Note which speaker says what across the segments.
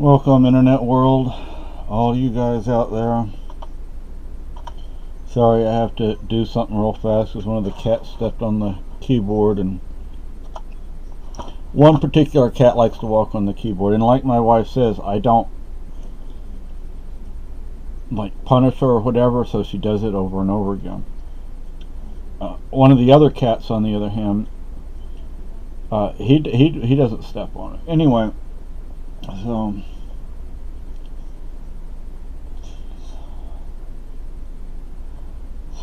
Speaker 1: Welcome, internet world, all you guys out there. Sorry, I have to do something real fast because one of the cats stepped on the keyboard, and one particular cat likes to walk on the keyboard, and like my wife says, I don't like punish her or whatever, so she does it over and over again. One of the other cats, on the other hand, he doesn't step on it. Anyway, so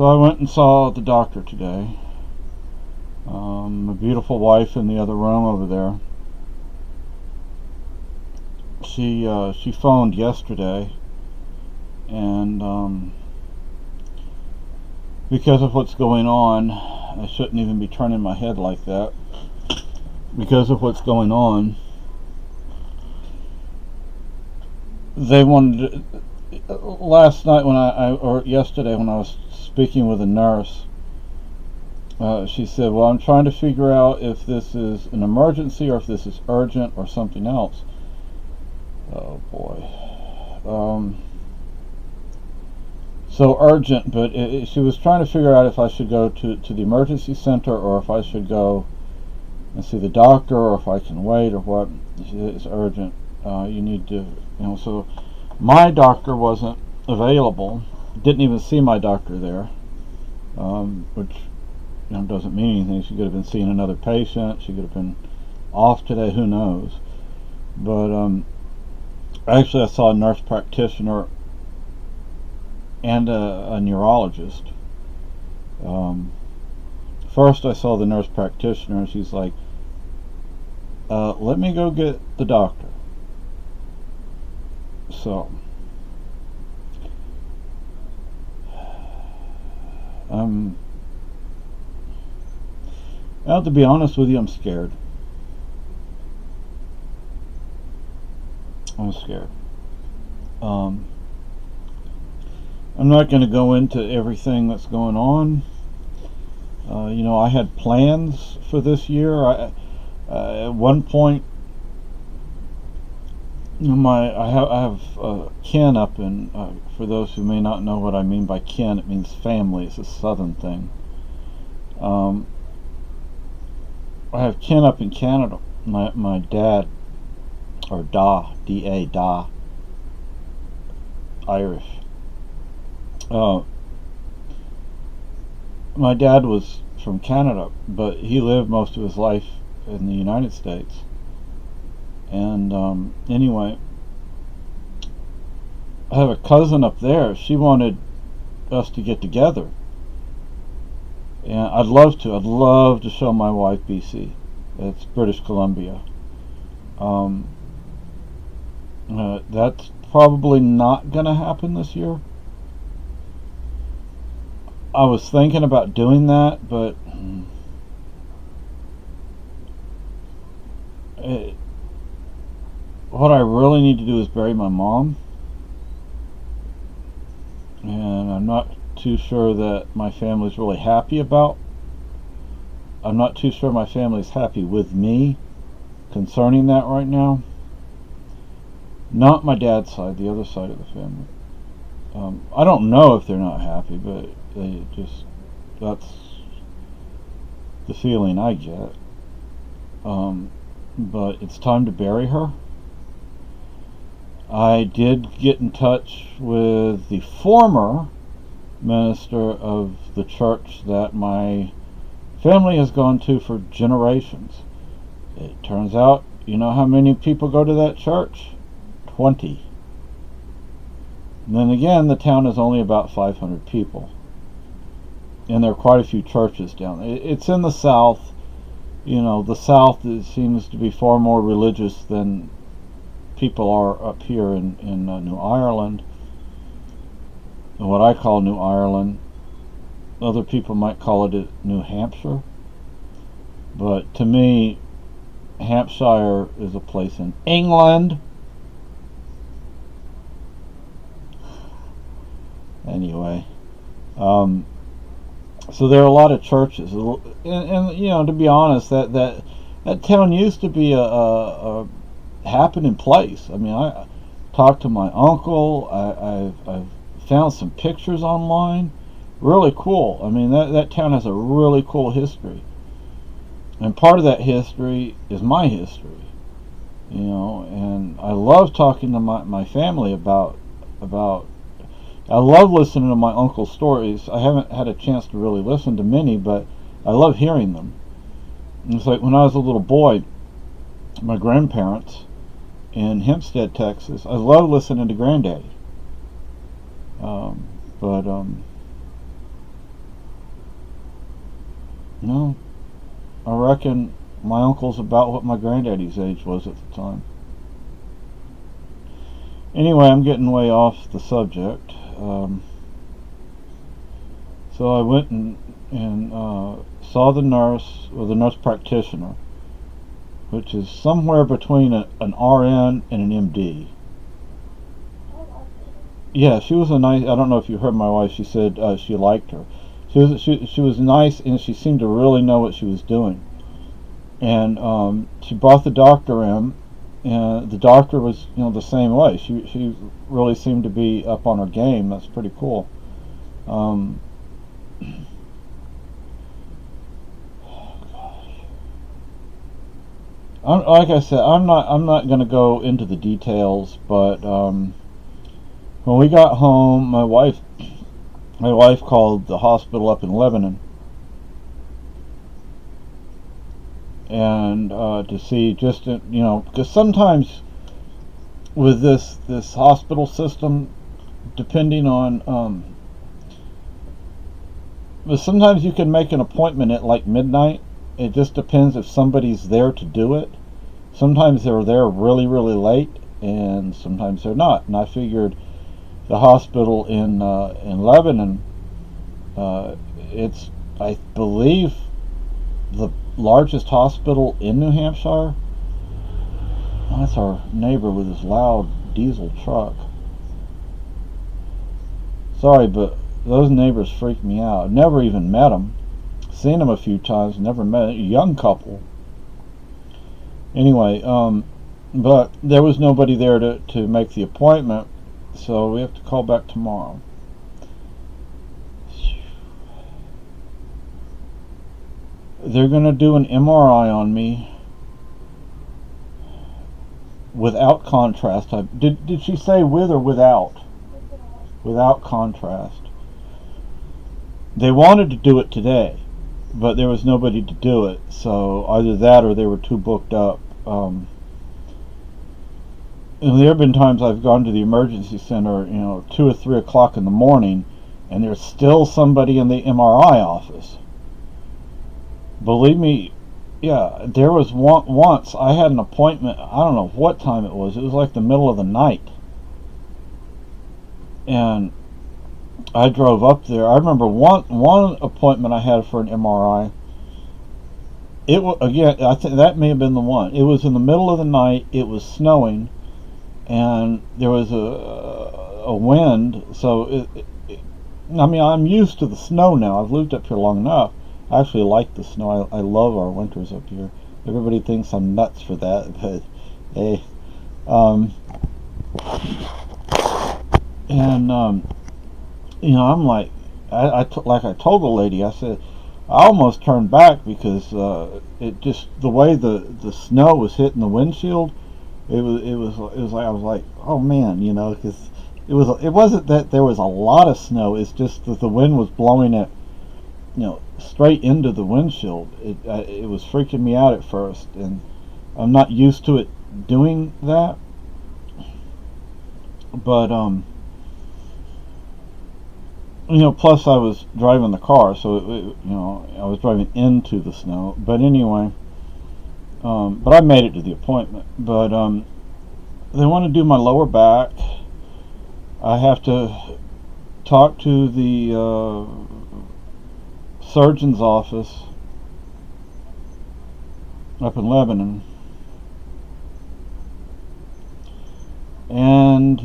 Speaker 1: I went and saw the doctor today. My beautiful wife in the other room over there. She phoned yesterday, and because of what's going on, I shouldn't even be turning my head like that. Because of what's going on, they wanted to, last night or yesterday when I was speaking with a nurse, she said, well, I'm trying to figure out if this is an emergency or if this is urgent or something else. Oh boy. So urgent, but she was trying to figure out if I should go to the emergency center or if I should go and see the doctor, or if I can wait, or what. It's urgent. You need to, so my doctor wasn't available. Didn't even see my doctor there, which doesn't mean anything. She could have been seeing another patient. She could have been off today. Who knows? But actually, I saw a nurse practitioner and a neurologist. First, I saw the nurse practitioner, and she's like, let me go get the doctor. So, well, to be honest with you, I'm scared. I'm scared. I'm not going to go into everything that's going on. I had plans for this year. At one point, I have kin up in. For those who may not know what I mean by kin, it means family. It's a southern thing. I have kin up in Canada. My dad, or D-A, Irish. My dad was from Canada, but he lived most of his life in the United States. And anyway, I have a cousin up there. She wanted us to get together, and I'd love to show my wife BC. It's British Columbia. That's probably not going to happen this year. I was thinking about doing that, but what I really need to do is bury my mom, and I'm not too sure that my family's really happy about. I'm not too sure my family's happy with me concerning that right now. Not my dad's side, the other side of the family. I don't know if they're not happy, but that's the feeling I get. But it's time to bury her. I did get in touch with the former minister of the church that my family has gone to for generations. It turns out, you know how many people go to that church? 20. And then again, the town is only about 500 people. And there are quite a few churches down there. It's in the South. The South seems to be far more religious than people are up here in New Ireland. And what I call New Ireland, other people might call it New Hampshire. But to me, Hampshire is a place in England. Anyway, so there are a lot of churches, and to be honest, that town used to be a happened in place. I mean, I talked to my uncle. I've found some pictures online. Really cool. I mean, that town has a really cool history. And part of that history is my history, and I love talking to my family about I love listening to my uncle's stories. I haven't had a chance to really listen to many, but I love hearing them. And it's like when I was a little boy, my grandparents in Hempstead, Texas, I love listening to Granddaddy. But no, I reckon my uncle's about what my granddaddy's age was at the time. Anyway, I'm getting way off the subject. So I went and saw the nurse, or the nurse practitioner, which is somewhere between an RN and an MD. Yeah, she was a nice. I don't know if you heard my wife. She said she liked her. She was nice, and she seemed to really know what she was doing. And she brought the doctor in, and the doctor was the same way. She really seemed to be up on her game. That's pretty cool. Um, like I said, I'm not going to go into the details, but when we got home, my wife called the hospital up in Lebanon, and to see just because sometimes with this hospital system, depending on but sometimes you can make an appointment at like midnight. It just depends if somebody's there to do it. Sometimes they're there really, really late, and sometimes they're not. And I figured the hospital in Lebanon, it's, I believe, the largest hospital in New Hampshire. Oh, that's our neighbor with his loud diesel truck. Sorry, but those neighbors freak me out. Never even met them. Seen them a few times, never met a young couple. Anyway, but there was nobody there to make the appointment, so we have to call back tomorrow. They're going to do an MRI on me without contrast. Did she say with or without? Without contrast. They wanted to do it today, but there was nobody to do it, so either that or they were too booked up. And there have been times I've gone to the emergency center, 2 or 3 o'clock in the morning, and there's still somebody in the MRI office. Believe me, yeah, there was once I had an appointment. I don't know what time it was. It was like the middle of the night, and I drove up there. I remember one appointment I had for an MRI. It was, again, I think that may have been the one. It was in the middle of the night. It was snowing, and there was a wind. So I mean, I'm used to the snow now. I've lived up here long enough. I actually like the snow. I love our winters up here. Everybody thinks I'm nuts for that, but hey. I'm like, like I told the lady, I said, I almost turned back because it just, the way the snow was hitting the windshield, it was like, I was like, oh man, because it wasn't that there was a lot of snow. It's just that the wind was blowing it, straight into the windshield. It was freaking me out at first, and I'm not used to it doing that. But plus I was driving the car, so I was driving into the snow. But anyway, but I made it to the appointment. But they want to do my lower back. I have to talk to the surgeon's office up in Lebanon, and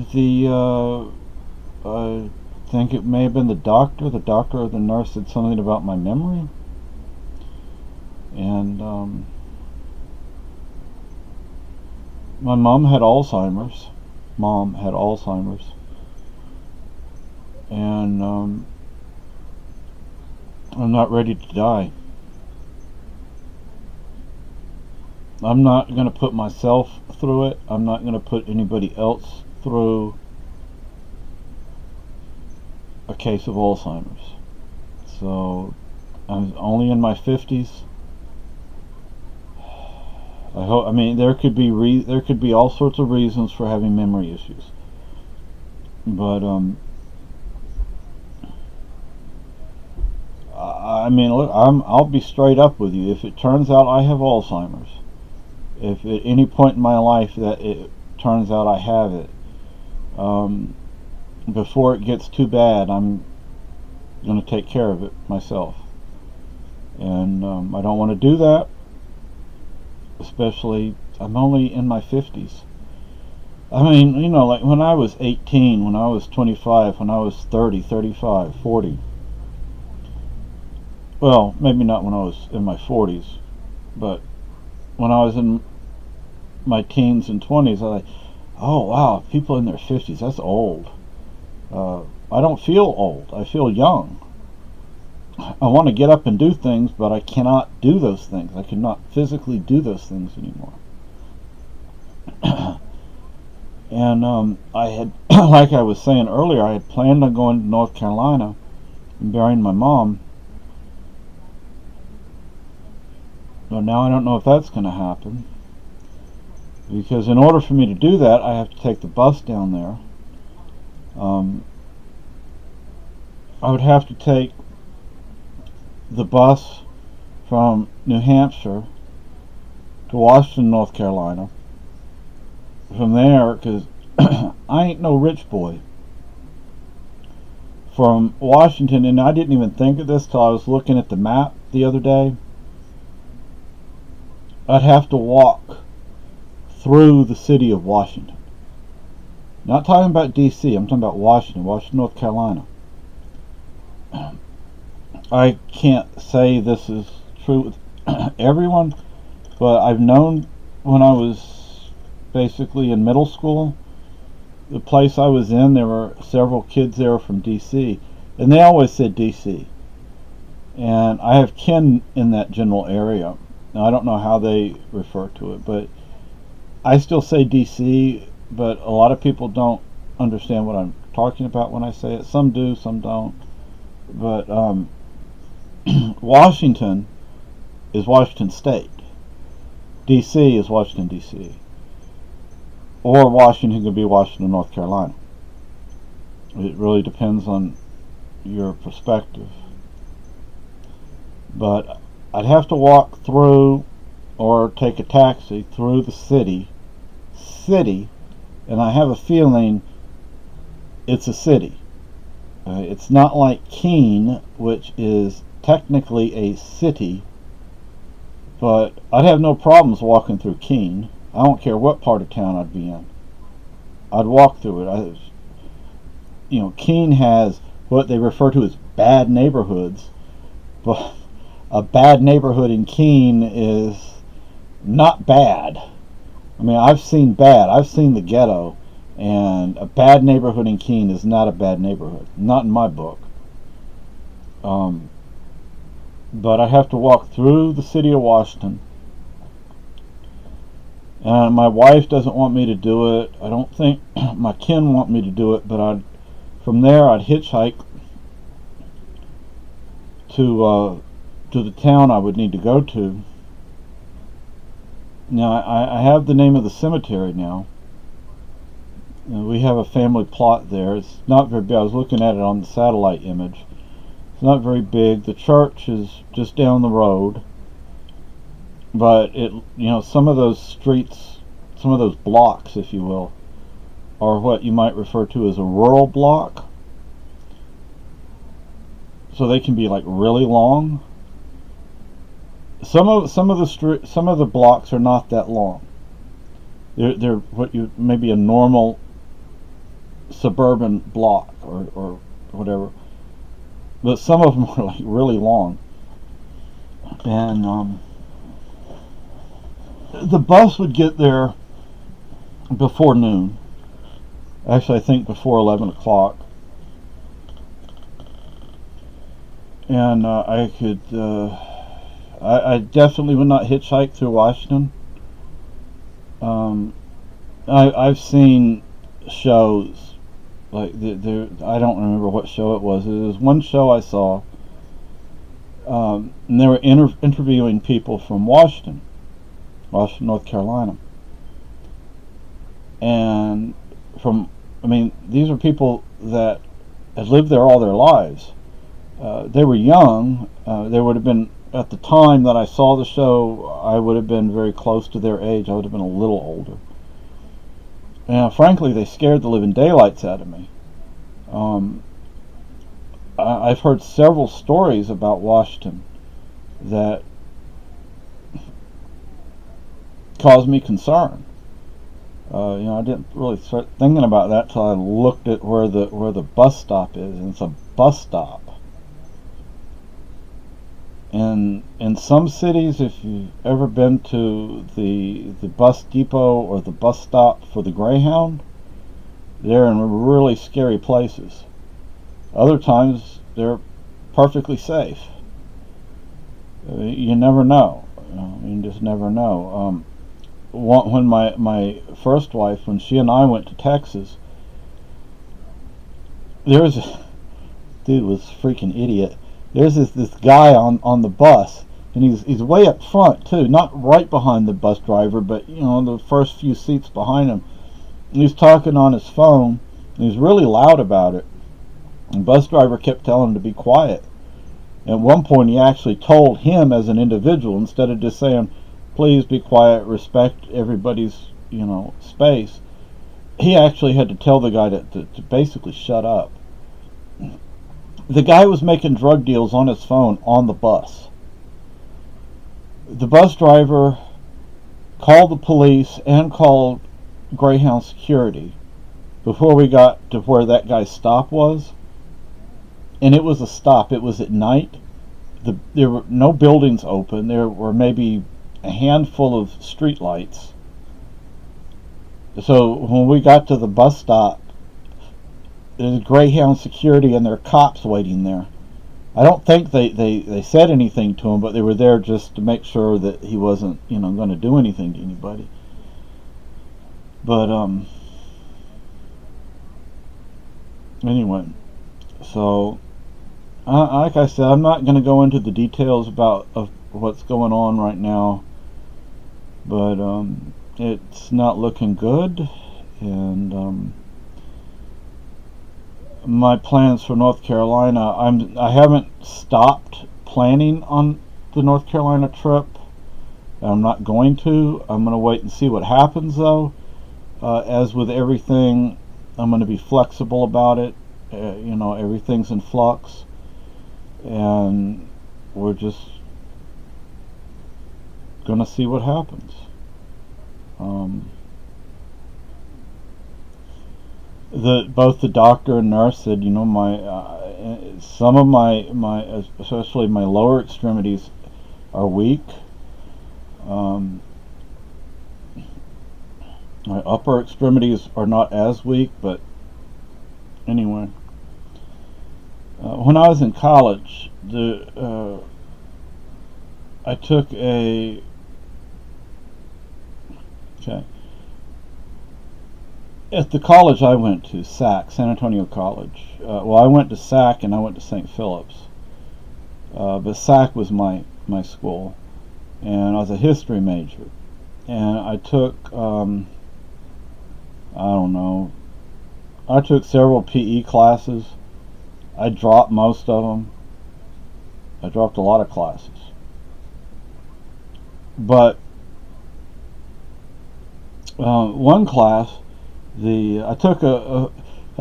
Speaker 1: I think it may have been the doctor or the nurse said something about my memory, and My mom had Alzheimer's. And I'm not ready to die. I'm not going to put myself through it. I'm not going to put anybody else through a case of Alzheimer's. So I'm only in my 50s. I mean, there could be all sorts of reasons for having memory issues, but I mean, look, I'll be straight up with you. If it turns out I have Alzheimer's, if at any point in my life that it turns out I have it, before it gets too bad, I'm going to take care of it myself, and I don't want to do that. Especially, I'm only in my 50s. I mean, you know, like when I was 18, when I was 25, when I was 30, 35, 40. Well, maybe not when I was in my 40s, but when I was in my teens and 20s, I was like, oh wow, people in their 50s, that's old. I don't feel old. I feel young. I want to get up and do things, but I cannot do those things. I cannot physically do those things anymore. And I had, like I was saying earlier, I had planned on going to North Carolina and burying my mom. But now I don't know if that's going to happen. Because in order for me to do that, I have to take the bus down there. I would have to take the bus from New Hampshire to Washington, North Carolina. From there, because I ain't no rich boy. From Washington, and I didn't even think of this till I was looking at the map the other day, I'd have to walk through the city of Washington. Not talking about D.C., I'm talking about Washington, North Carolina. I can't say this is true with everyone, but I've known when I was basically in middle school, the place I was in, there were several kids there from D.C., and they always said D.C. And I have kin in that general area. Now, I don't know how they refer to it, but I still say D.C., but a lot of people don't understand what I'm talking about when I say it. Some do, some don't. But Washington is Washington State. D.C. is Washington, D.C. Or Washington could be Washington, North Carolina. It really depends on your perspective. But I'd have to walk through or take a taxi through the city, and I have a feeling it's a city. It's not like Keene, which is technically a city, but I'd have no problems walking through Keene. I don't care what part of town I'd be in. I'd walk through it. Keene has what they refer to as bad neighborhoods, but a bad neighborhood in Keene is not bad. I mean, I've seen bad. I've seen the ghetto, and a bad neighborhood in Keene is not a bad neighborhood. Not in my book. But I have to walk through the city of Washington. And my wife doesn't want me to do it. I don't think my kin want me to do it, but from there I'd hitchhike to the town I would need to go to. Now, I have the name of the cemetery now. We have a family plot there. It's not very big. I was looking at it on the satellite image. It's not very big. The church is just down the road. But some of those streets, some of those blocks, if you will, are what you might refer to as a rural block. So they can be like really long. Some of the blocks are not that long. They're maybe a normal suburban block or whatever. But some of them are like really long. And the bus would get there before noon. Actually, I think before 11 o'clock. And I definitely would not hitchhike through Washington. I've seen shows like I don't remember what show it was. It was one show I saw, and they were interviewing people from Washington, North Carolina, and these are people that had lived there all their lives. They were young. They would have been, at the time that I saw the show, I would have been very close to their age. I would have been a little older. And frankly, they scared the living daylights out of me. I've heard several stories about Washington that caused me concern. I didn't really start thinking about that till I looked at where the bus stop is, and it's a bus stop. And in some cities, if you've ever been to the bus depot or the bus stop for the Greyhound, they're in really scary places. Other times, they're perfectly safe. You never know. You just never know. When my first wife, when she and I went to Texas, there was dude was a freaking idiot. There's this guy on the bus, and he's way up front too, not right behind the bus driver, but the first few seats behind him. And he's talking on his phone, and he's really loud about it. And the bus driver kept telling him to be quiet. At one point, he actually told him as an individual, instead of just saying, "Please be quiet, respect everybody's space," he actually had to tell the guy to basically shut up. The guy was making drug deals on his phone on the bus. The bus driver called the police and called Greyhound security before we got to where that guy's stop was. And it was a stop. It was at night. There were no buildings open. There were maybe a handful of street lights. So when we got to the bus stop, there's Greyhound security and there are cops waiting there. I don't think they said anything to him, but they were there just to make sure that he wasn't going to do anything to anybody. But anyway, so like I said, I'm not going to go into the details of what's going on right now, but it's not looking good, and my plans for North Carolina, I haven't stopped planning on the North Carolina trip. I'm not going to. I'm going to wait and see what happens, though. As with everything, I'm going to be flexible about it. Everything's in flux, and we're just going to see what happens. Both the doctor and nurse said, some of my especially my lower extremities are weak. My upper extremities are not as weak, but anyway. When I was in college, I took a at the college I went to, SAC, San Antonio College. I went to SAC and I went to St. Philip's. But SAC was my school. And I was a history major. And I took, I took several PE classes. I dropped most of them. I dropped a lot of classes. But one class, I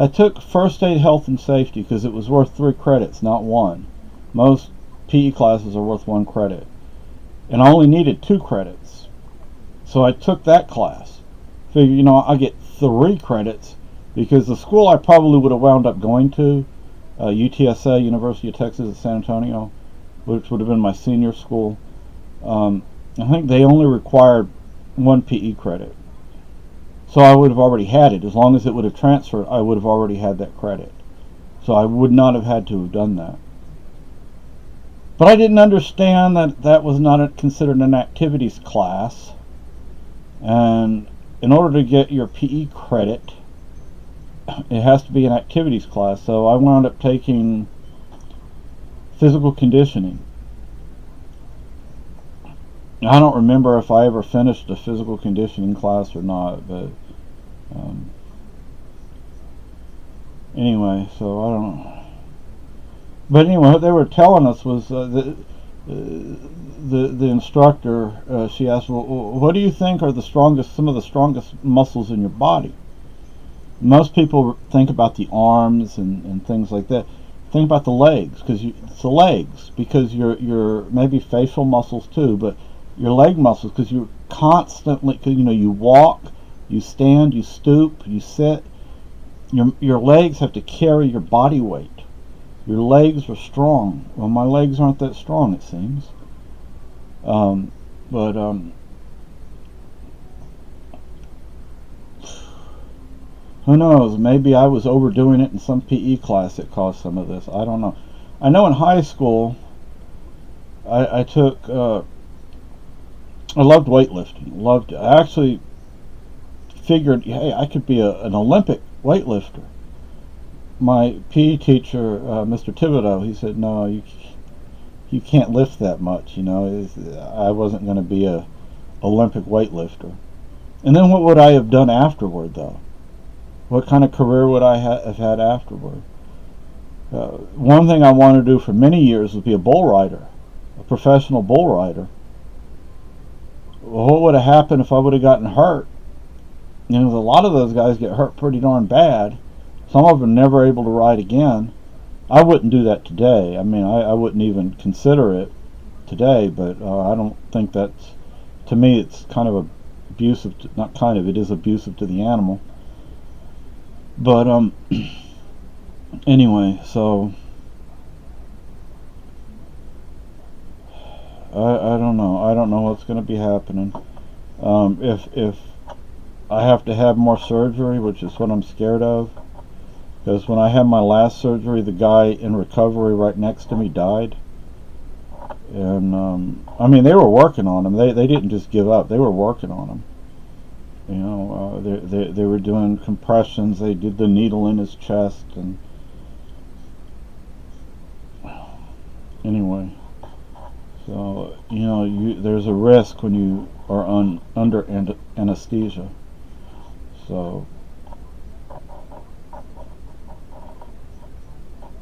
Speaker 1: took first aid, health and safety because it was worth 3 credits, not 1. Most PE classes are worth 1 credit, and I only needed 2 credits, so I took that class. Figured, I get 3 credits because the school I probably would have wound up going to, UTSA, University of Texas at San Antonio, which would have been my senior school. I think they only required 1 PE credit. So I would have already had it. As long as it would have transferred, I would have already had that credit. So I would not have had to have done that. But I didn't understand that that was not considered an activities class. And in order to get your PE credit, it has to be an activities class. So I wound up taking physical conditioning. I don't remember if I ever finished a physical conditioning class or not, but anyway, so I don't know. But anyway, what they were telling us was the instructor. She asked, "Well, what do you think are some of the strongest muscles in your body?" Most people think about the arms and things like that. Think about the legs, because it's the legs, because your maybe facial muscles too, but your leg muscles, because you're constantly, you walk, you stand, you stoop, you sit. Your legs have to carry your body weight. Your legs are strong. Well, my legs aren't that strong, it seems. But who knows? Maybe I was overdoing it in some PE class that caused some of this. I don't know. I know in high school, I took. I loved weightlifting. I actually figured, hey, I could be an Olympic weightlifter. My PE teacher, Mr. Thibodeau, he said, no, you can't lift that much. I wasn't going to be a Olympic weightlifter. And then what would I have done afterward, though? What kind of career would I have had afterward? One thing I wanted to do for many years was be a bull rider, a professional bull rider. Well, what would have happened if I would have gotten hurt? A lot of those guys get hurt pretty darn bad. Some of them never able to ride again. I wouldn't do that today. I mean, I wouldn't even consider it today, but I don't think that's, to me, it's kind of abusive, not kind of, it is abusive to the animal. But, anyway, so, I don't know. I don't know what's going to be happening. If I have to have more surgery, which is what I'm scared of, because when I had my last surgery, the guy in recovery right next to me died. And I mean, they were working on him. They didn't just give up. They were working on him. They were doing compressions. They did the needle in his chest, and anyway. So, there's a risk when you are under anesthesia. So,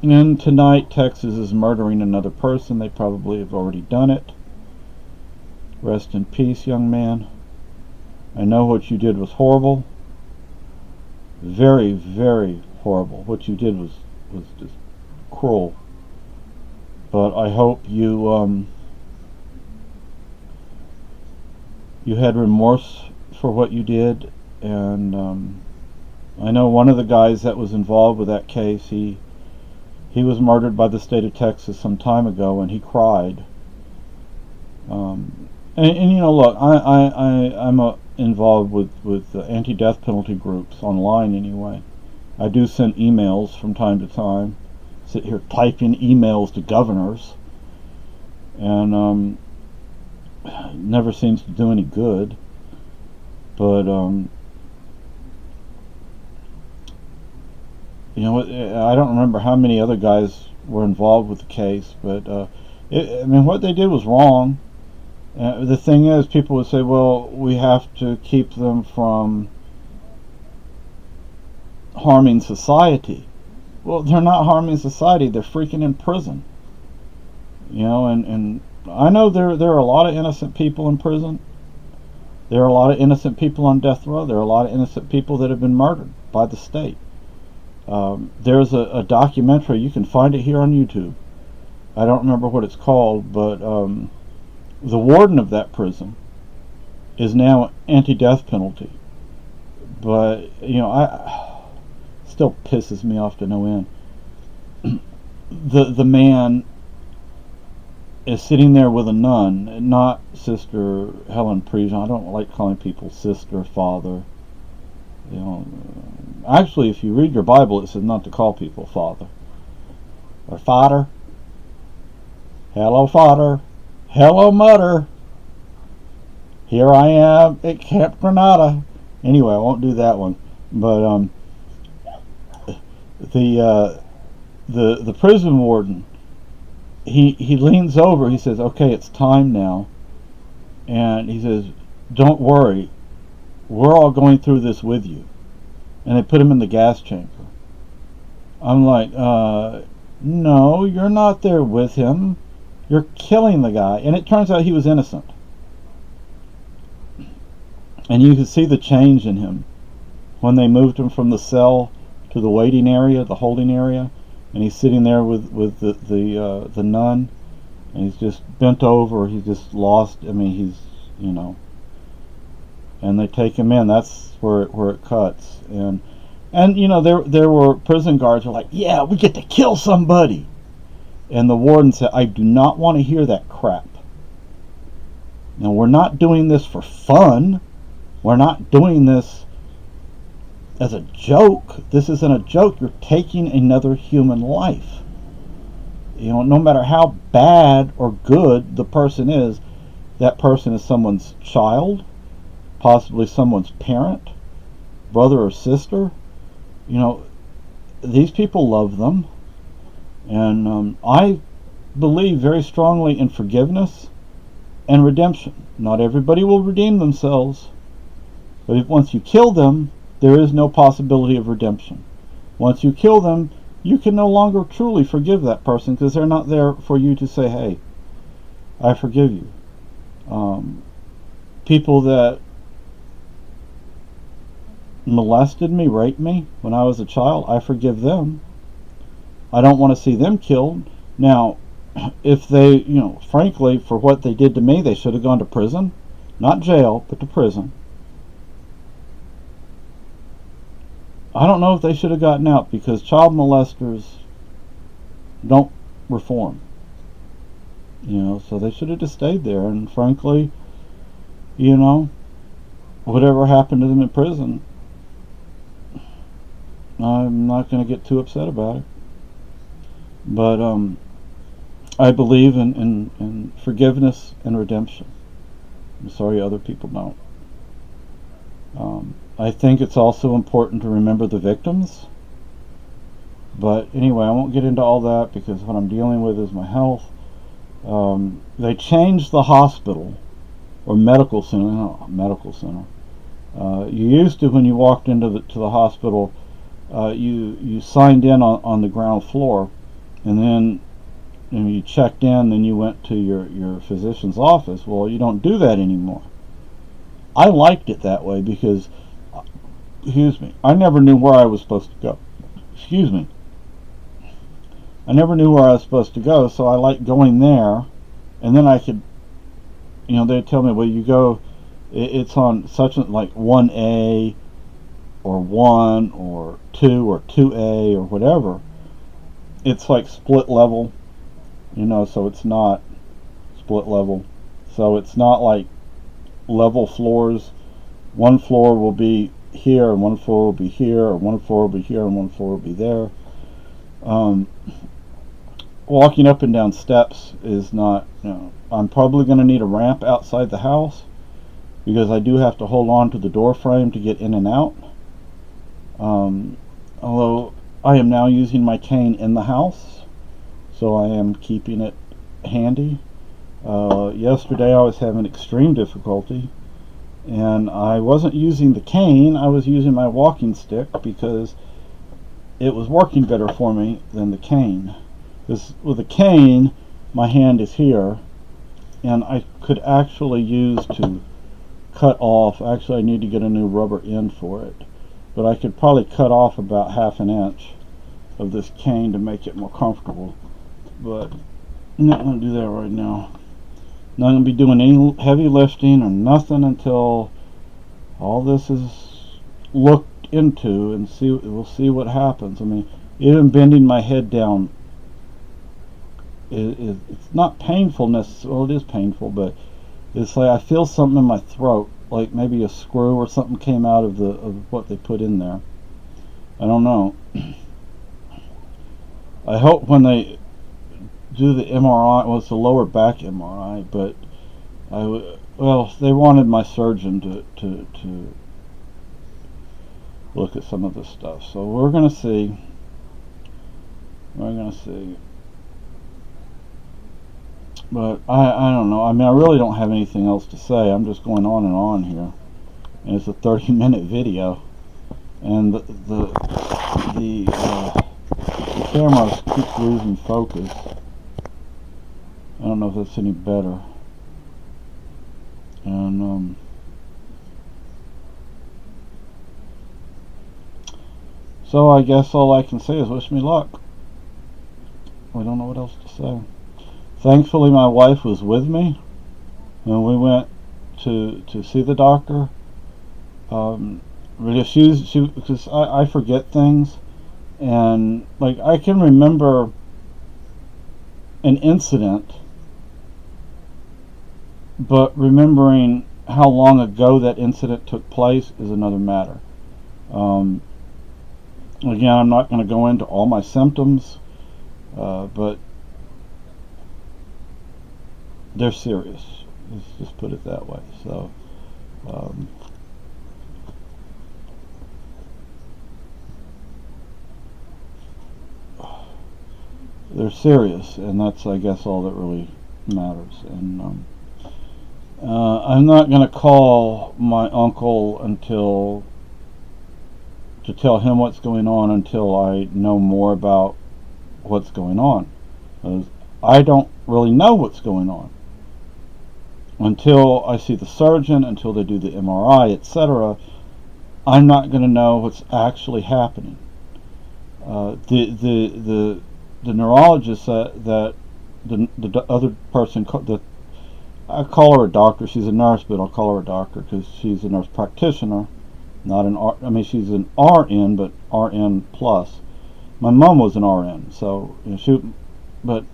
Speaker 1: and tonight Texas is murdering another person. They probably have already done it. Rest in peace, young man. I know what you did was horrible. Very, very horrible. What you did was just cruel. But I hope you had remorse for what you did, and I know one of the guys that was involved with that case, he was murdered by the state of Texas some time ago, and he cried. Look, I'm involved with anti-death penalty groups online anyway. I do send emails from time to time. Sit here typing emails to governors, and never seems to do any good. But I don't remember how many other guys were involved with the case, but what they did was wrong. The thing is, people would say, well, we have to keep them from harming society. Well, they're not harming society. They're freaking in prison. And I know there are a lot of innocent people in prison. There are a lot of innocent people on death row. There are a lot of innocent people that have been murdered by the state. There's a documentary. You can find it here on YouTube. I don't remember what it's called, but the warden of that prison is now anti-death penalty. But, I still pisses me off to no end. The man is sitting there with a nun, not Sister Helen Prejean. I don't like calling people sister, father. You know, actually, if you read your Bible, it says not to call people father or fodder. Hello, fodder. Hello, mutter. Here I am at Camp Granada. Anyway, I won't do that one. But the prison warden, he leans over. He says, "Okay, it's time now," and he says, "Don't worry, we're all going through this with you." And they put him in the gas chamber. I'm like, no, you're not there with him. You're killing the guy. And it turns out he was innocent. And you can see the change in him when they moved him from the cell to the waiting area, the holding area, and he's sitting there with the nun, and he's just bent over. He's just lost. I mean, he's, you know. And they take him in. That's where it cuts. And you know, there were prison guards who were like, "Yeah, we get to kill somebody," and the warden said, "I do not want to hear that crap. Now, we're not doing this for fun. We're not doing this as a joke. This isn't a joke. You're taking another human life. You know, no matter how bad or good the person is, that person is someone's child, possibly someone's parent, brother or sister. You know, these people love them. And I believe very strongly in forgiveness and redemption. Not everybody will redeem themselves. But once you kill them, there is no possibility of redemption. Once you kill them, you can no longer truly forgive that person because they're not there for you to say, "Hey, I forgive you." People that molested me, raped me when I was a child, I forgive them. I don't want to see them killed. Now, if they, you know, frankly, for what they did to me, they should have gone to prison. Not jail, but to prison. I don't know if they should have gotten out because child molesters don't reform. You know, so they should have just stayed there. And frankly, you know, whatever happened to them in prison, I'm not going to get too upset about it. But I believe in forgiveness and redemption. I'm sorry other people don't. I think it's also important to remember the victims. But anyway, I won't get into all that because what I'm dealing with is my health. They changed the hospital or medical center. No, medical center. You used to, when you walked into the hospital, you signed in on the ground floor, and then when you checked in, then you went to your physician's office. Well, you don't do that anymore. I liked it that way because, I never knew where I was supposed to go. I never knew where I was supposed to go, so I liked going there, and then I could, you know, they'd tell me, well, you go, it's on such like 1A, or 1, or 2, or 2A, or whatever. It's like split level, you know, so it's not split level. So it's not like level floors. One floor will be here, and one floor will be here, or one floor will be here, and one floor will be there. Walking up and down steps is not, you know, I'm probably going to need a ramp outside the house because I do have to hold on to the door frame to get in and out. Although I am now using my cane in the house, so I am keeping it handy. Yesterday I was having extreme difficulty, and I wasn't using the cane, I was using my walking stick because it was working better for me than the cane. Because with the cane, my hand is here, and I could actually use to cut off, actually I need to get a new rubber end for it, but I could probably cut off about 1/2 inch of this cane to make it more comfortable. But I'm not going to do that right now. Not going to be doing any heavy lifting or nothing until all this is looked into, and we'll see what happens. I mean, even bending my head down, it's not painful necessarily. Well, it is painful, but it's like I feel something in my throat, like maybe a screw or something came out of what they put in there. I don't know. I hope when they do the MRI, well, it's a lower back MRI, but well, they wanted my surgeon to look at some of this stuff. So we're gonna see. We're gonna see. But I don't know. I mean, I really don't have anything else to say. I'm just going on and on here, and it's a 30-minute video, and the camera keeps losing focus. I don't know if that's any better. And so I guess all I can say is wish me luck. I don't know what else to say. Thankfully, my wife was with me when we went to see the doctor. Because I forget things, and like I can remember an incident, but remembering how long ago that incident took place is another matter. Again, I'm not going to go into all my symptoms, but they're serious. Let's just put it that way. So, they're serious, and that's, I guess, all that really matters. And I'm not going to call my uncle to tell him what's going on until I know more about what's going on. Because I don't really know what's going on until I see the surgeon, until they do the MRI, etc. I'm not going to know what's actually happening. The neurologist that the other person, I call her a doctor. She's a nurse, but I'll call her a doctor because she's a nurse practitioner, not an I mean, she's an RN, but RN plus. My mom was an RN, so but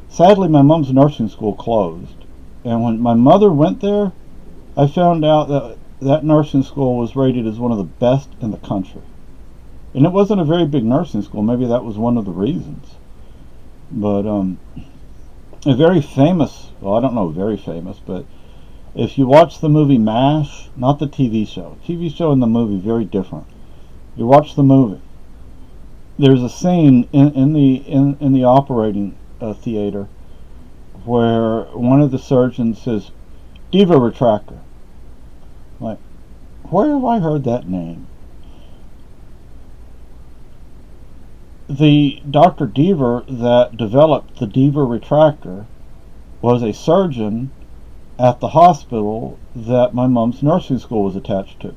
Speaker 1: sadly, my mom's nursing school closed. And when my mother went there, I found out that that nursing school was rated as one of the best in the country. And it wasn't a very big nursing school. Maybe that was one of the reasons. But a very famous, well, I don't know, very famous, but if you watch the movie MASH, not the TV show and the movie, very different. You watch the movie. There's a scene in the operating theater where one of the surgeons says, "Diva retractor." Like, where have I heard that name? The Dr. Deaver that developed the Diva retractor was a surgeon at the hospital that my mom's nursing school was attached to,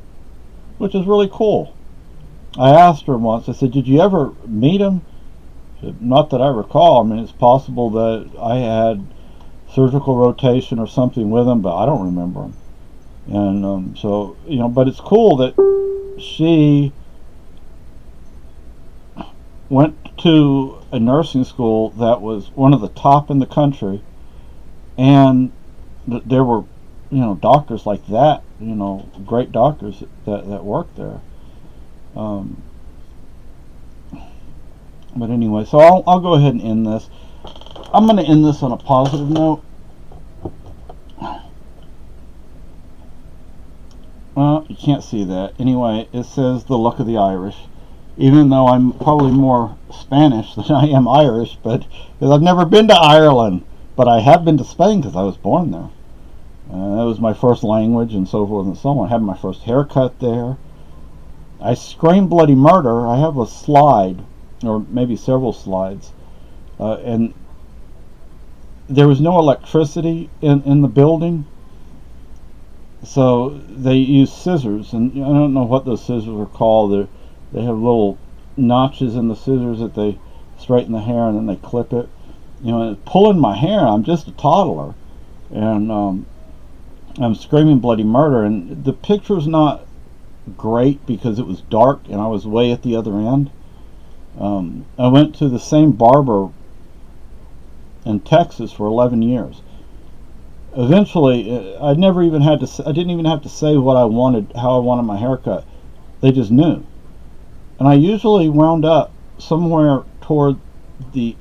Speaker 1: which is really cool. I asked her once, I said, "Did you ever meet him?" She said, "Not that I recall. I mean, it's possible that I had surgical rotation or something with him, but I don't remember him." And so, but it's cool that she went to a nursing school that was one of the top in the country, and there were, doctors like that, great doctors that worked there. But anyway, so I'll go ahead and end this. I'm going to end this on a positive note. Well, you can't see that. Anyway, it says the luck of the Irish. Even though I'm probably more Spanish than I am Irish, but because I've never been to Ireland, but I have been to Spain because I was born there. That was my first language, and so forth and so on. I had my first haircut there. I screamed bloody murder. I have a slide, or maybe several slides, and there was no electricity in the building, so they used scissors, and I don't know what those scissors are called. They have little notches in the scissors that they straighten the hair, and then they clip it. It's pulling my hair. I'm just a toddler, and I'm screaming bloody murder. And the picture's not great because it was dark, and I was way at the other end. I went to the same barber in Texas for 11 years. Eventually, I never even had to. I didn't even have to say what I wanted, how I wanted my haircut. They just knew, and I usually wound up somewhere toward the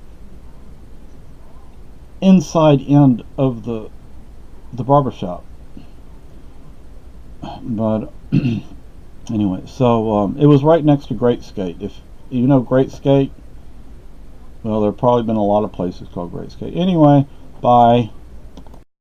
Speaker 1: inside end of the barbershop. But anyway, so it was right next to Great Skate. If you know Great Skate, well, there have probably been a lot of places called Great Skate. Anyway, bye.